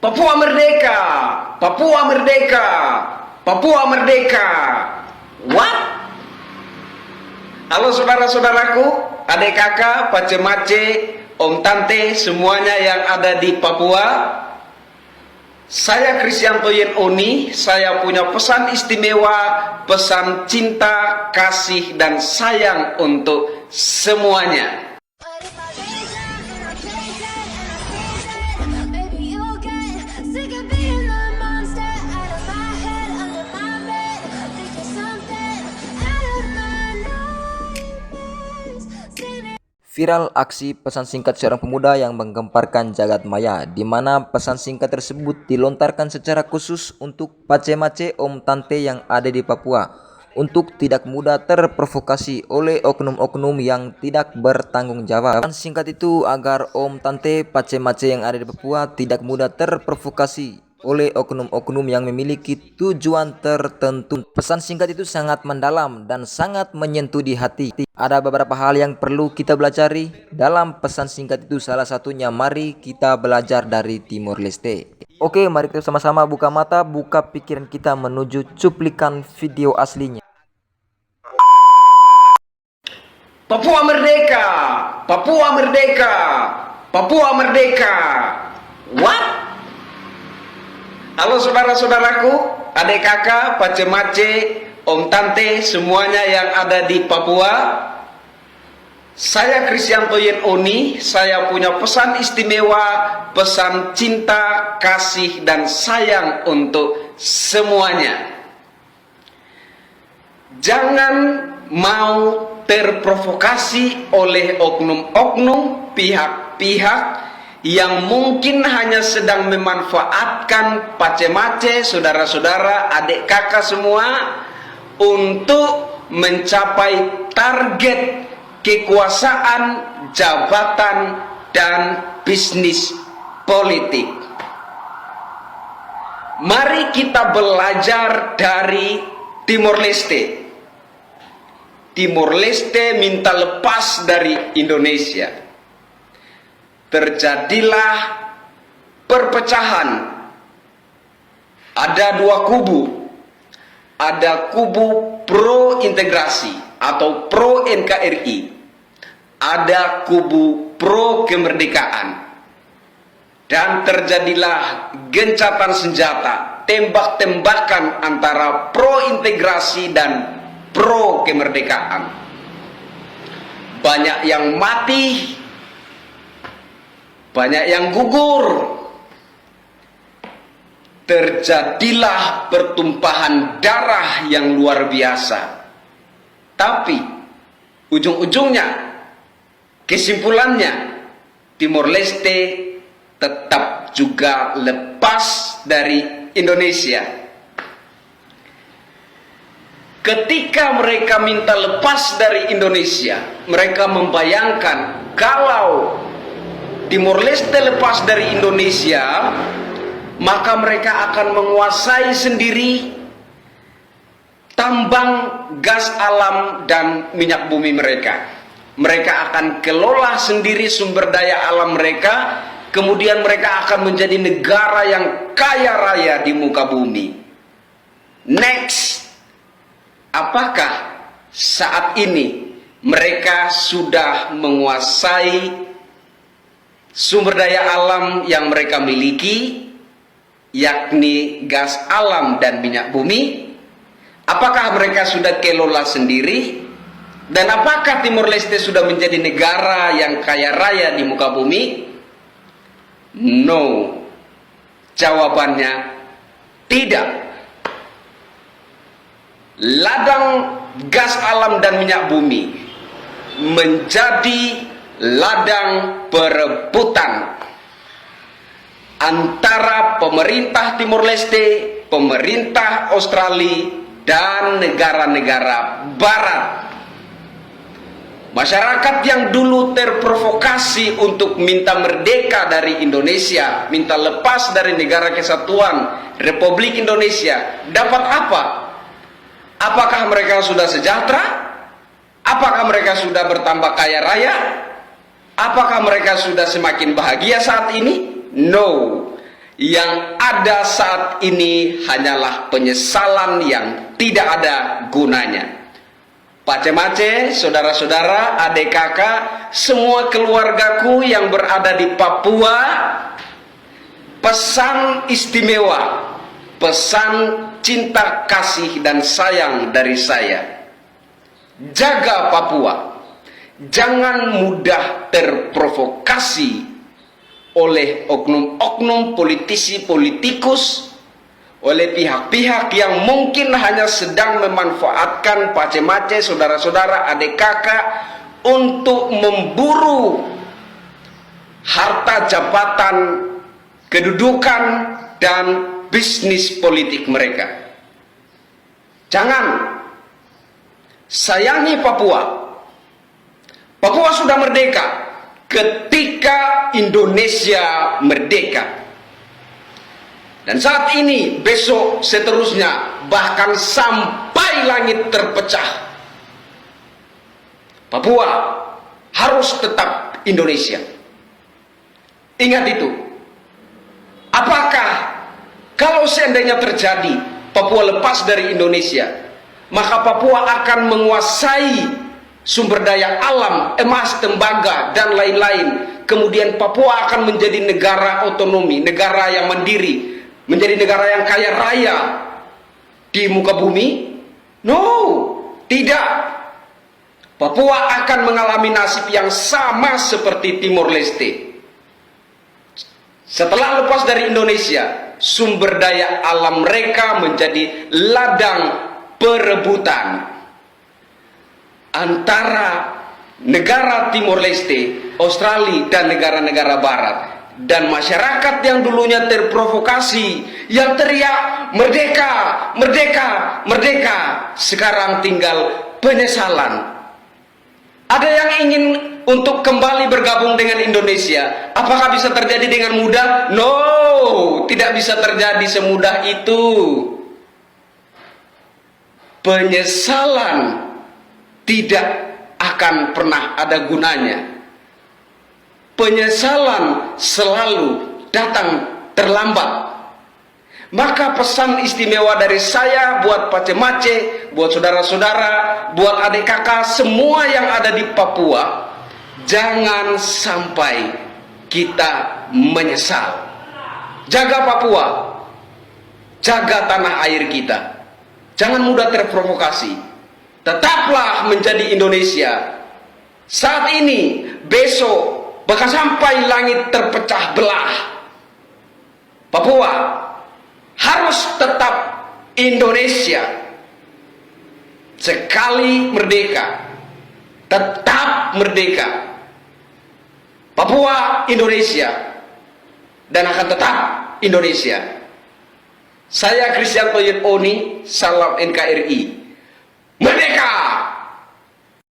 Papua Merdeka! Papua Merdeka! Papua Merdeka! What? Halo saudara-saudaraku, adik kakak, pace-mace, om tante, semuanya yang ada di Papua. Saya Kristianto Yen Oni, saya punya pesan istimewa, pesan cinta, kasih, dan sayang untuk semuanya. Viral aksi pesan singkat seorang pemuda yang menggemparkan jagat maya, di mana pesan singkat tersebut dilontarkan secara khusus untuk pace-mace om tante yang ada di Papua, untuk tidak mudah terprovokasi oleh oknum-oknum yang tidak bertanggung jawab. Pesan singkat itu agar om tante pace-mace yang ada di Papua tidak mudah terprovokasi oleh oknum-oknum yang memiliki tujuan tertentu. Pesan singkat itu sangat mendalam dan sangat menyentuh di hati. Ada beberapa hal yang perlu kita pelajari dalam pesan singkat itu. Salah satunya, mari kita belajar dari Timor Leste. Oke, mari kita sama-sama buka mata, buka pikiran kita menuju cuplikan video aslinya. Papua Merdeka! Papua Merdeka! Papua Merdeka! What? Halo saudara-saudaraku, adik kakak, pace-mace, om tante, semuanya yang ada di Papua. Saya Kristianto Yen Oni, saya punya pesan istimewa, pesan cinta, kasih, dan sayang untuk semuanya. Jangan mau terprovokasi oleh oknum-oknum, pihak-pihak yang mungkin hanya sedang memanfaatkan pace-mace, saudara-saudara, adik kakak semua untuk mencapai target kekuasaan, jabatan, dan bisnis politik. Mari kita belajar dari Timor Leste. Timor Leste minta lepas dari Indonesia. Terjadilah perpecahan. Ada dua kubu. Ada kubu pro integrasi atau pro NKRI. Ada kubu pro kemerdekaan. Dan terjadilah gencatan senjata, tembak-tembakan antara pro integrasi dan pro kemerdekaan. Banyak yang mati, banyak yang gugur. Terjadilah pertumpahan darah yang luar biasa. Tapi ujung-ujungnya, kesimpulannya, Timor Leste tetap juga lepas dari Indonesia. Ketika mereka minta lepas dari Indonesia, mereka membayangkan kalau Timor Leste lepas dari Indonesia, maka mereka akan menguasai sendiri tambang, gas alam, dan minyak bumi mereka. Mereka akan kelola sendiri sumber daya alam mereka, kemudian mereka akan menjadi negara yang kaya raya di muka bumi. Next, apakah saat ini mereka sudah menguasai sumber daya alam yang mereka miliki, yakni gas alam dan minyak bumi? Apakah mereka sudah kelola sendiri? Dan apakah Timor Leste sudah menjadi negara yang kaya raya di muka bumi? No. Jawabannya tidak. Ladang gas alam dan minyak bumi menjadi ladang perebutan antara pemerintah Timor Leste, pemerintah Australia, dan negara-negara barat. Masyarakat yang dulu terprovokasi untuk minta merdeka dari Indonesia, minta lepas dari negara kesatuan Republik Indonesia, dapat apa? Apakah mereka sudah sejahtera? Apakah mereka sudah bertambah kaya raya? Apakah mereka sudah semakin bahagia saat ini? No. Yang ada saat ini hanyalah penyesalan yang tidak ada gunanya. Pace-mace, saudara-saudara, adik kakak, semua keluargaku yang berada di Papua, pesan istimewa, pesan cinta kasih dan sayang dari saya. Jaga Papua. Jangan mudah terprovokasi oleh oknum-oknum politisi-politikus, oleh pihak-pihak yang mungkin hanya sedang memanfaatkan pace-mace, saudara-saudara, adik kakak untuk memburu harta jabatan, kedudukan, dan bisnis politik mereka. Jangan. Sayangi Papua. Papua sudah merdeka ketika Indonesia merdeka. Dan saat ini, besok, seterusnya, bahkan sampai langit terpecah, Papua harus tetap Indonesia. Ingat itu. Apakah kalau seandainya terjadi Papua lepas dari Indonesia, maka Papua akan menguasai sumber daya alam, emas, tembaga, dan lain-lain. Kemudian Papua akan menjadi negara otonomi, negara yang mandiri, menjadi negara yang kaya raya di muka bumi? No, tidak. Papua akan mengalami nasib yang sama seperti Timor Leste. Setelah lepas dari Indonesia, sumber daya alam mereka menjadi ladang perebutan antara negara Timor Leste, Australia, dan negara-negara Barat. Dan masyarakat yang dulunya terprovokasi, yang teriak merdeka, merdeka, merdeka, sekarang tinggal penyesalan. Ada yang ingin untuk kembali bergabung dengan Indonesia. Apakah bisa terjadi dengan mudah? No, tidak bisa terjadi semudah itu. Penyesalan tidak akan pernah ada gunanya. Penyesalan selalu datang terlambat. Maka pesan istimewa dari saya buat pace-mace, buat saudara-saudara, buat adik kakak, semua yang ada di Papua, jangan sampai kita menyesal. Jaga Papua, jaga tanah air kita. Jangan mudah terprovokasi. Tetaplah menjadi Indonesia. Saat ini, besok, bahkan sampai langit terpecah belah, Papua harus tetap Indonesia. Sekali merdeka, tetap merdeka. Papua Indonesia, dan akan tetap Indonesia. Saya Kristianto Yud Oni, salam NKRI. Merdeka!